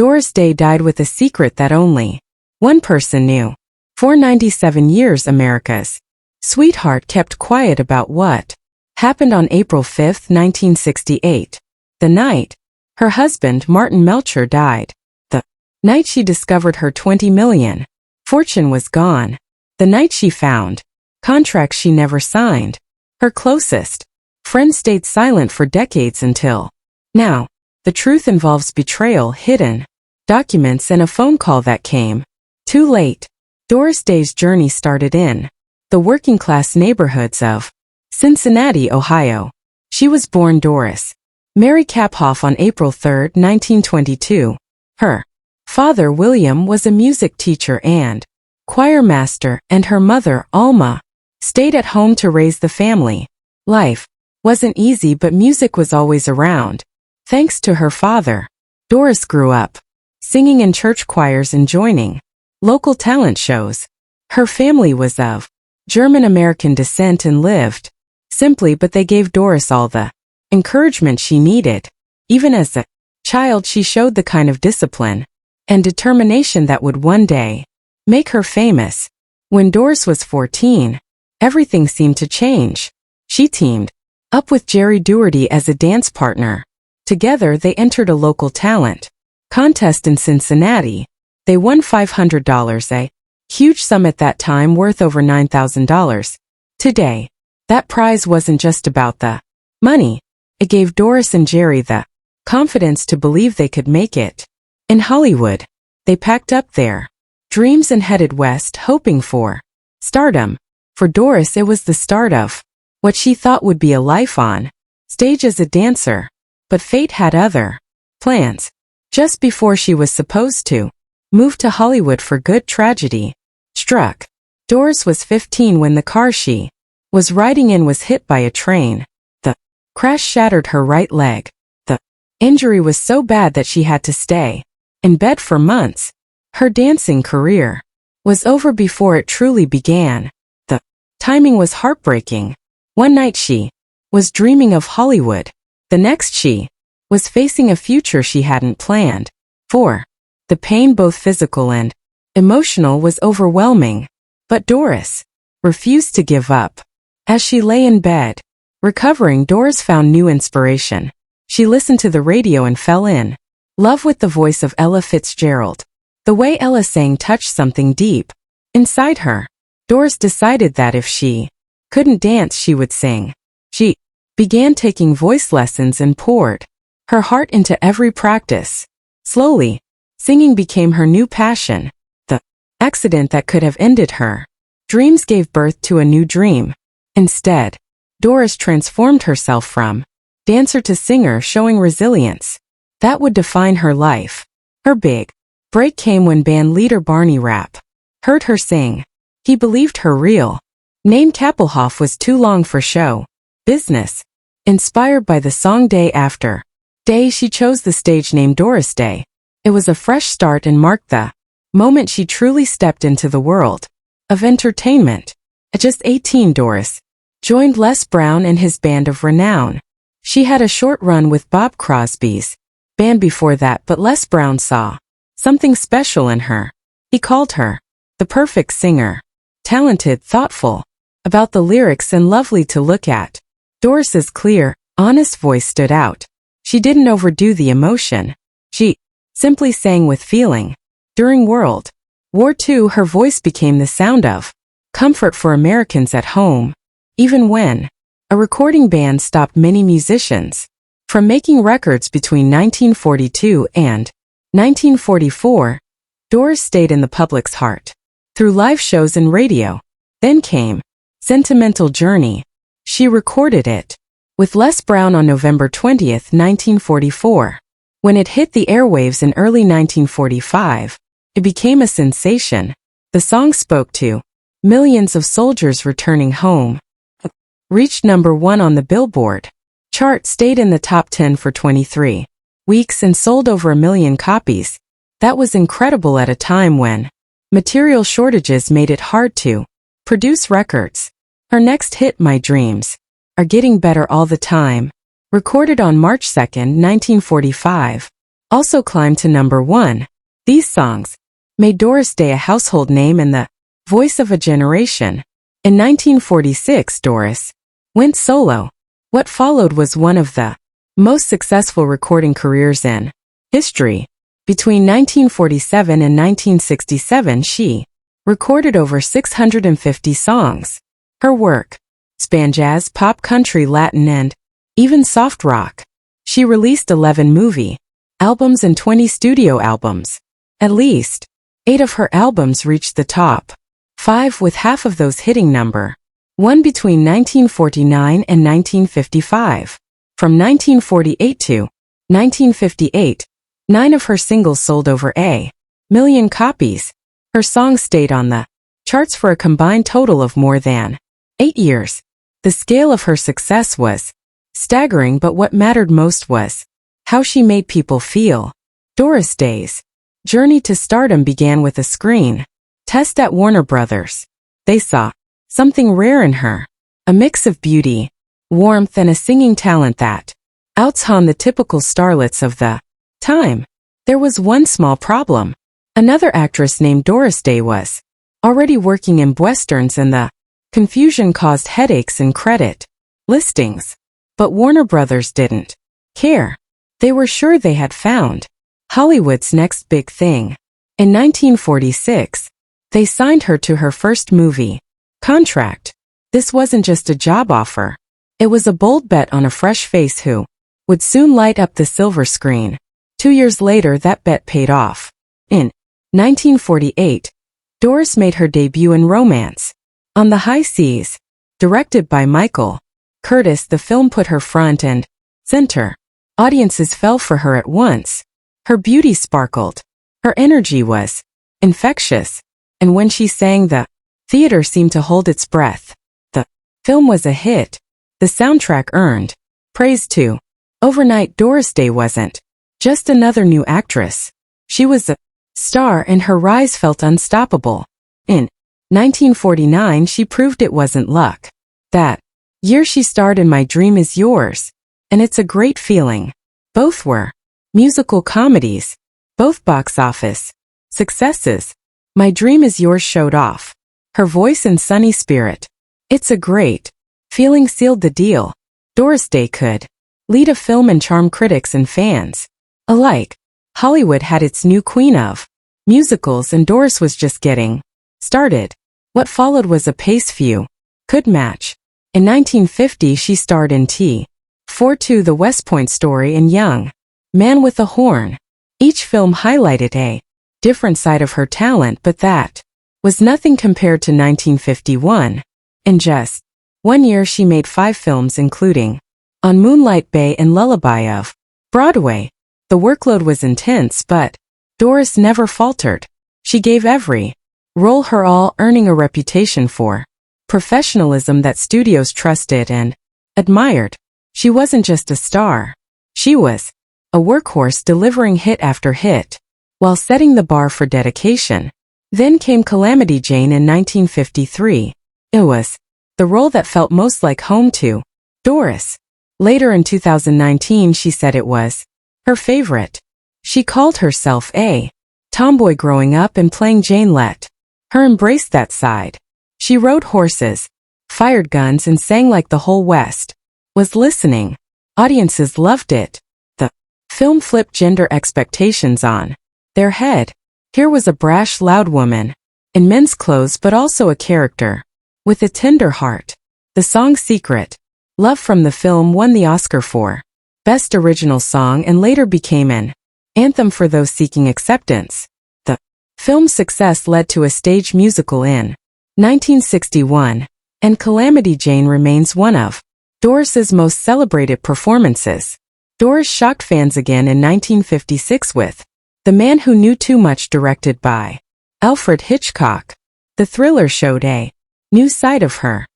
Doris Day died with a secret that only one person knew. For 97 years, America's sweetheart kept quiet about what happened on April 5, 1968. The night her husband, Martin Melcher, died. The night she discovered her $20 million fortune was gone. The night she found contracts she never signed. Her closest friends stayed silent for decades until now. The truth involves betrayal, hidden documents, and a phone call that came too late. Doris Day's journey started in the working-class neighborhoods of Cincinnati, Ohio. She was born Doris Mary Kaphoff on April 3, 1922. Her father, William, was a music teacher and choir master, and her mother, Alma, stayed at home to raise the family. Life wasn't easy, but music was always around. Thanks to her father, Doris grew up singing in church choirs and joining local talent shows. Her family was of German-American descent and lived simply, but they gave Doris all the encouragement she needed. Even as a child, she showed the kind of discipline and determination that would one day make her famous. When Doris was 14, everything seemed to change. She teamed up with Jerry Doherty as a dance partner. Together, they entered a local talent contest in Cincinnati. They won $500, a huge sum at that time, worth over $9,000. Today, that prize wasn't just about the money. It gave Doris and Jerry the confidence to believe they could make it. In Hollywood, they packed up their dreams and headed west, hoping for stardom. For Doris, it was the start of what she thought would be a life on stage as a dancer. But fate had other plans. Just before she was supposed to move to Hollywood for good, tragedy struck. Doris was 15 when the car she was riding in was hit by a train. The crash shattered her right leg. The injury was so bad that she had to stay in bed for months. Her dancing career was over before it truly began. The timing was heartbreaking. One night she was dreaming of Hollywood. The next she was facing a future she hadn't planned for. The pain, both physical and emotional, was overwhelming. But Doris refused to give up. As she lay in bed, recovering, Doris found new inspiration. She listened to the radio and fell in love with the voice of Ella Fitzgerald. The way Ella sang touched something deep inside her. Doris decided that if she couldn't dance, she would sing. She began taking voice lessons and poured her heart into every practice. Slowly, singing became her new passion. The accident that could have ended her dreams gave birth to a new dream. Instead, Doris transformed herself from dancer to singer, showing resilience that would define her life. Her big break came when band leader Barney Rapp heard her sing. He believed her real name, Kapelhoff, was too long for show business. Inspired by the song Day After Day, she chose the stage name Doris Day. It was a fresh start and marked the moment she truly stepped into the world of entertainment. At just 18, Doris joined Les Brown and his band of renown. She had a short run with Bob Crosby's band before that, but Les Brown saw something special in her. He called her the perfect singer. Talented, thoughtful about the lyrics, and lovely to look at. Doris's clear, honest voice stood out. She didn't overdo the emotion. She simply sang with feeling. During World War II, her voice became the sound of comfort for Americans at home. Even when a recording ban stopped many musicians from making records between 1942 and 1944, Doris stayed in the public's heart through live shows and radio. Then came Sentimental Journey. She recorded it with Les Brown on November 20, 1944. When it hit the airwaves in early 1945, it became a sensation. The song spoke to millions of soldiers returning home. Reached #1 on the Billboard chart, stayed in the top 10 for 23 weeks, and sold over 1 million copies. That was incredible at a time when material shortages made it hard to produce records. Her next hit, My Dreams Are Getting Better All the Time, recorded on March 2, 1945, also climbed to #1. These songs made Doris Day a household name and the voice of a generation. In 1946, Doris went solo. What followed was one of the most successful recording careers in history. Between 1947 and 1967, she recorded over 650 songs. Her work spanned jazz, pop, country, Latin, and even soft rock. She released 11 movie albums and 20 studio albums. At least 8 of her albums reached the top 5, with half of those hitting #1 between 1949 and 1955. From 1948 to 1958, 9 of her singles sold over a million copies. Her songs stayed on the charts for a combined total of more than 8 years. The scale of her success was staggering, but what mattered most was how she made people feel. Doris Day's journey to stardom began with a screen test at Warner Brothers. They saw something rare in her, a mix of beauty, warmth, and a singing talent that outshone the typical starlets of the time. There was one small problem. Another actress named Doris Day was already working in westerns, and the confusion caused headaches in credit listings. But Warner Brothers didn't care. They were sure they had found Hollywood's next big thing. In 1946, they signed her to her first movie contract. This wasn't just a job offer. It was a bold bet on a fresh face who would soon light up the silver screen. 2 years later, that bet paid off. In 1948, Doris made her debut in Romance on the High Seas. Directed by Michael Curtis, the film put her front and center. Audiences fell for her at once. Her beauty sparkled. Her energy was infectious. And when she sang, the theater seemed to hold its breath. The film was a hit. The soundtrack earned praise too. Overnight, Doris Day wasn't just another new actress. She was a star, and her rise felt unstoppable. In 1949, she proved it wasn't luck. That year she starred in My Dream Is Yours, and It's a Great Feeling. Both were musical comedies, both box office successes. My Dream Is Yours showed off her voice and sunny spirit. It's a Great Feeling sealed the deal. Doris Day could lead a film and charm critics and fans alike. Hollywood had its new queen of musicals, and Doris was just getting started. What followed was a pace few could match. In 1950, she starred in T.4.2, The West Point Story, and Young Man with a Horn. Each film highlighted a different side of her talent, but that was nothing compared to 1951. In just 1 year, she made 5 films, including On Moonlight Bay and Lullaby of Broadway. The workload was intense, but Doris never faltered. She gave every role her all, earning a reputation for professionalism that studios trusted and admired. She wasn't just a star. She was a workhorse, delivering hit after hit while setting the bar for dedication. Then came Calamity Jane in 1953. It was the role that felt most like home to Doris. Later in 2019, she said it was her favorite. She called herself a tomboy growing up, and playing Jane let her embrace that side. She rode horses, fired guns, and sang like the whole West was listening. Audiences loved it. The film flipped gender expectations on their head. Here was a brash, loud woman in men's clothes, but also a character with a tender heart. The song Secret Love from the film won the Oscar for Best Original Song and later became an anthem for those seeking acceptance. The film's success led to a stage musical in 1961, and Calamity Jane remains one of Doris's most celebrated performances. Doris shocked fans again in 1956 with The Man Who Knew Too Much, directed by Alfred Hitchcock. The thriller showed a new side of her.